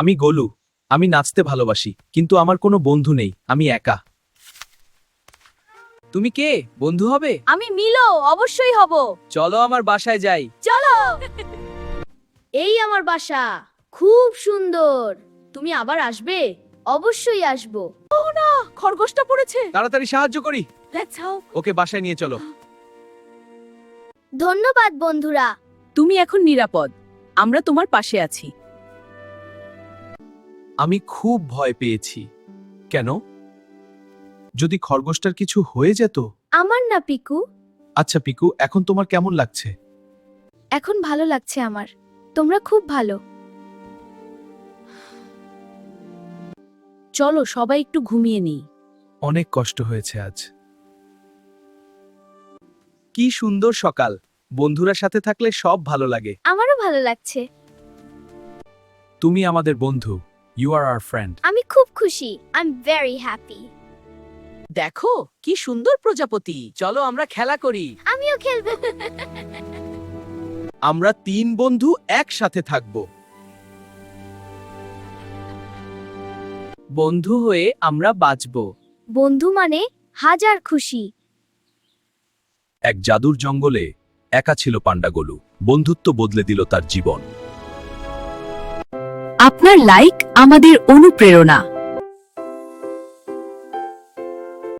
আমি গোলু। আমি নাচতে ভালোবাসি, কিন্তু আমার কোনো বন্ধু নেই, আমি একা। তুমি কে? বন্ধু হবে? আমি মিলো, অবশ্যই হব। চলো আমার বাসায় যাই। চলো। এই আমার বাসা, খুব সুন্দর। তুমি আবার আসবে? অবশ্যই আসবো। ও না, খরগোশটা পড়েছে। তাড়াতাড়ি সাহায্য করি। Let's help. ওকে বাসায় নিয়ে চলো। ধন্যবাদ বন্ধুরা। তুমি এখন নিরাপদ, আমরা তোমার পাশে আছি। আমি খুব ভয় পেয়েছি। কেন? যদি খরগোশটার কিছু হয়ে যেত? আমার না পিকু, আচ্ছা পিকু, এখন তোমার কেমন লাগছে? এখন ভালো লাগছে আমার। তোমরা খুব ভালো। চলো সবাই একটু ঘুমিয়ে নিই। অনেক কষ্ট হয়েছে আজ। কি সুন্দর সকাল। বন্ধুরা সাথে থাকলে সব ভালো লাগে। আমারও ভালো লাগছে। তুমি আমাদের বন্ধু। You are our friend. আমি খুব খুশি। I am very happy. দেখো কি সুন্দর প্রজাপতি, চলো আমরা খেলা করি। আমিও খেলবো। আমরা 3 বন্ধু একসাথে থাকব। বন্ধু হয়ে আমরা বাঁচব। বন্ধু মানে হাজার খুশি। এক জাদুর জঙ্গলে একা ছিল পান্ডা গোলু। বন্ধুত্ব বদলে দিল তার জীবন। আপনার লাইক আমাদের অনুপ্রেরণা।